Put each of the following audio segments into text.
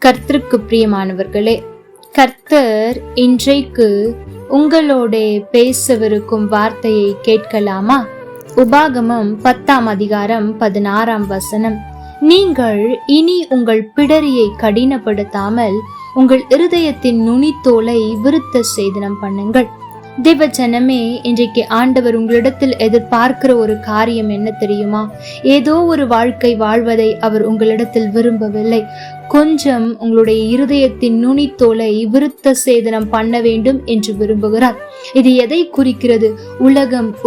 கர்த்தருக்கு பிரியமானவர்களே, கர்த்தர் இன்றைக்கு உங்களோட பேசவிருக்கும் வார்த்தையை கேட்கலாமா? உபாகமம் 10ஆம் அதிகாரம் 16ஆம் வசனம். நீங்கள் இனி உங்கள் பிடரியை கடினப்படுத்தாமல் உங்கள் இருதயத்தின் நுனித்தோலை விருத்த சேதனம் பண்ணுங்கள். தேவ ஜனமே, இன்றைக்கு ஆண்டவர் உங்களிடத்தில் எதிர்பார்க்கிற ஒரு காரியம் என்ன தெரியுமா? ஏதோ ஒரு வாழ்க்கை வாழ்வதை அவர் உங்களிடத்தில் விரும்பவில்லை. கொஞ்சம் உங்களுடைய இருதயத்தின் நுனித்தோலை விருத்த சேதனம் பண்ண வேண்டும் என்று விரும்புகிறார். இது எதை குறிக்கிறது?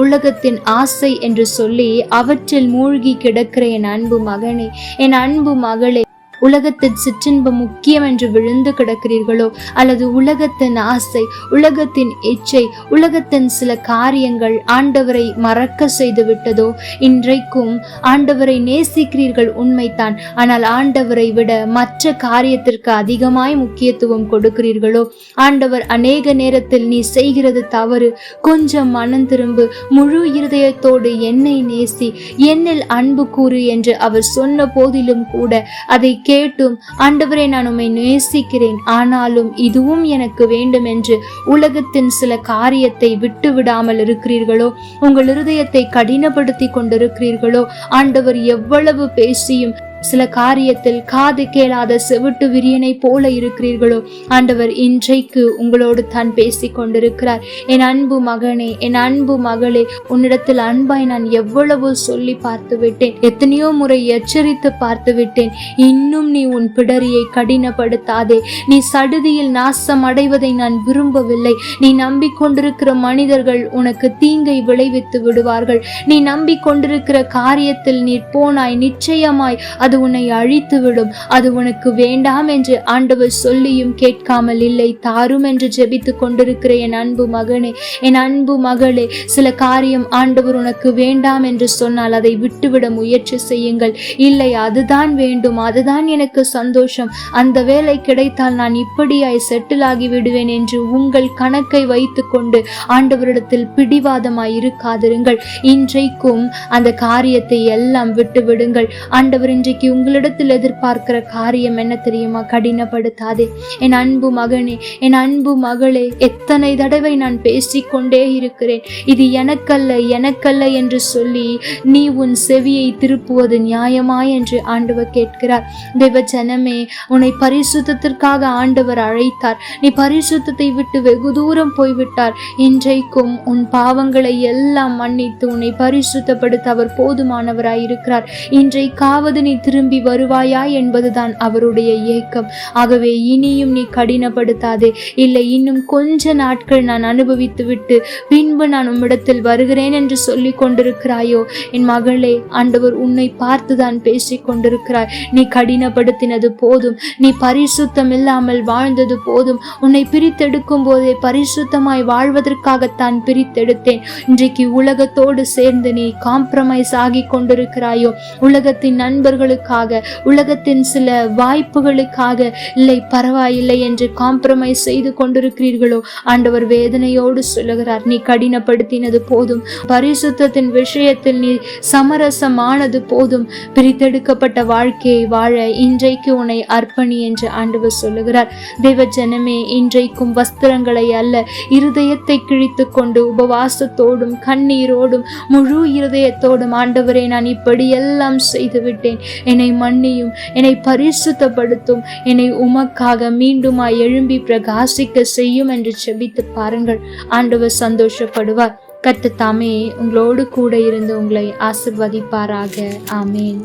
உலகத்தின் ஆசை என்று சொல்லி அவற்றில் மூழ்கி கிடக்கிற என் அன்பு மகனே, என் அன்பு மகளே, உலகத்தின் சிற்றின்பம் முக்கியம் என்று விழுந்து கிடக்கிறீர்களோ, அல்லது உலகத்தின் ஆசை, உலகத்தின் இச்சை, உலகத்தின் சில காரியங்கள் ஆண்டவரை மறக்க செய்து விட்டதோ? இன்றைக்கும் ஆண்டவரை நேசிக்கிறீர்கள், உண்மைத்தான். ஆனால் ஆண்டவரை விட மற்ற காரியத்திற்கு அதிகமாய் முக்கியத்துவம் கொடுக்கிறீர்களோ? ஆண்டவர் அநேக நேரத்தில் நீ செய்கிறது தவறு, கொஞ்சம் மனம் திரும்பு, முழு இருதயத்தோடு என்னை நேசி, என்னில் அன்பு கூறு என்று அவர் சொன்ன போதிலும் கூட அதை கேட்டும், ஆண்டவரே நான் உம்மை நேசிக்கிறேன், ஆனாலும் இதுவும் எனக்கு வேண்டும் என்று உலகத்தின் சில காரியத்தை விட்டு விடாமல் இருக்கிறீர்களோ? உங்கள் இருதயத்தை கடினப்படுத்தி கொண்டிருக்கிறீர்களோ? ஆண்டவர் எவ்வளவு பேசியும் சில காரியத்தில் காது கேளாத செவிட்டு விரியனை போல இருக்கிறீர்களோ? ஆண்டவர் இன்றைக்கு உங்களோடு தான் பேசி கொண்டிருக்கிறார். என் அன்பு மகனே, என் அன்பு மகளே, உன்னிடத்தில் அன்பாய் நான் எவ்வளவு சொல்லி பார்த்து விட்டேன், எத்தனையோ முறை எச்சரித்து பார்த்து விட்டேன். இன்னும் நீ உன் பிடரியை கடினப்படுத்தாதே. நீ சடுதியில் நாசம் அடைவதை நான் விரும்பவில்லை. நீ நம்பிக்கொண்டிருக்கிற மனிதர்கள் உனக்கு தீங்கை விளைவித்து விடுவார்கள். நீ நம்பிக்கொண்டிருக்கிற காரியத்தில் நீ போனாய், நிச்சயமாய் அது உன்னை அழித்துவிடும். அது உனக்கு வேண்டாம் என்று ஆண்டவர் சொல்லியும் கேட்காமல் இல்லை. தாரும் என்று ஜெபித்து கொண்டிருக்கிற என் அன்பு மகனே, என் அன்பு மகளே, சில காரியம் ஆண்டவர் உனக்கு வேண்டாம் என்று சொன்னால் அதை விட்டுவிட முயற்சி செய்யுங்கள். இல்லை, அதுதான் வேண்டும், அதுதான் எனக்கு சந்தோஷம், அந்த வேலை கிடைத்தால் நான் இப்படியாய் செட்டில் ஆகி விடுவேன் என்று உங்கள் கணக்கை வைத்து கொண்டு ஆண்டவரிடத்தில் பிடிவாதமாய் இருக்காதிருங்கள். இன்றைக்கும் அந்த காரியத்தை எல்லாம் விட்டு விடுங்கள். ஆண்டவர் இன்றைக்கு உங்களிடத்தில் எதிர்பார்க்கிற காரியம் என்ன தெரியுமா? கடினப்படுத்தாதே. என் அன்பு மகனே, என் அன்பு மகளே, எத்தனை தடவை நான் பேசிக்கொண்டே இருக்கிறேன், இது எனக்கல்ல எனக்கல்ல என்று சொல்லி நீ உன் செவியை திருப்புவது நியாயமா என்று ஆண்டவர் கேட்கிறார். தேவ ஜனமே, உன்னை பரிசுத்தத்திற்காக ஆண்டவர் அழைத்தார். நீ பரிசுத்தத்தை விட்டு வெகு தூரம் போய்விட்டார். இன்றைக்கும் உன் பாவங்களை எல்லாம் மன்னித்து உன்னை பரிசுத்தப்படுத்த அவர் போதுமானவராயிருக்கிறார். இன்றைக்காவது நீ திரும்பி வருவாயா என்பதுதான் அவருடைய ஏக்கம். ஆகவே இனியும் நீ கடினப்படுத்தாதே. இல்லை, இன்னும் கொஞ்ச நாட்கள் நான் அனுபவித்து விட்டு பின்பு நான் உம்மிடத்தில் வருகிறேன் என்று சொல்லி கொண்டிருக்கிறாயோ? என் மகளே, ஆண்டவர் உன்னை பார்த்துதான் பேசி கொண்டிருக்கிறார். நீ கடினப்படுத்தினது போதும், நீ பரிசுத்தம் இல்லாமல் வாழ்ந்தது போதும். உன்னை பிரித்தெடுக்கும் போதே பரிசுத்தமாய் வாழ்வதற்காகத்தான் பிரித்தெடுத்தேன். இன்றைக்கு உலகத்தோடு சேர்ந்து நீ காம்ப்ரமைஸ் ஆகி கொண்டிருக்கிறாயோ? உலகத்தின் நண்பர்களுக்காக, உலகத்தின் சில வாய்ப்புகளுக்காக இல்லை பரவாயில்லை என்று காம்ப்ரமைஸ் செய்து கொண்டிருக்கிறீர்களோ? ஆண்டவர் வேதனையோடு சொல்லுகிறார், நீ கடினப்படுத்தினது போதும், பரிசுத்தத்தின் விஷயத்தில் நீ சமரசமானது போதும். பிரித்தெடுக்கப்பட்ட வாழ்க்கையை வாழ இன்றைக்கு உன்னை அர்ப்பணி என்று ஆண்டவர் சொல்லுகிறார். தேவ ஜனமே, இன்றைக்கும் வஸ்திரங்களை அல்ல, இருதயத்தை கிழித்து கொண்டு உபவாசத்தோடும் கண்ணீரோடும் முழு இருதயத்தோடும், ஆண்டவரே நான் இப்படி எல்லாம் செய்து விட்டேன், என்னை மன்னியும், என்னை பரிசுத்தப்படுத்தும், என்னை உமக்காக மீண்டுமாய் எழும்பி பிரகாசிக்க செய்யும் என்று செபித்து பாருங்கள். ஆண்டவர் சந்தோஷப்படுவார். கர்த்தர் தாமே உங்களோடு கூட இருந்து உங்களை ஆசீர்வதிப்பாராக. ஆமேன்.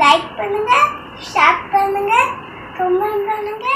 லைக் பண்ணுங்க, ஷேர் பண்ணுங்க, கமெண்ட் பண்ணுங்க.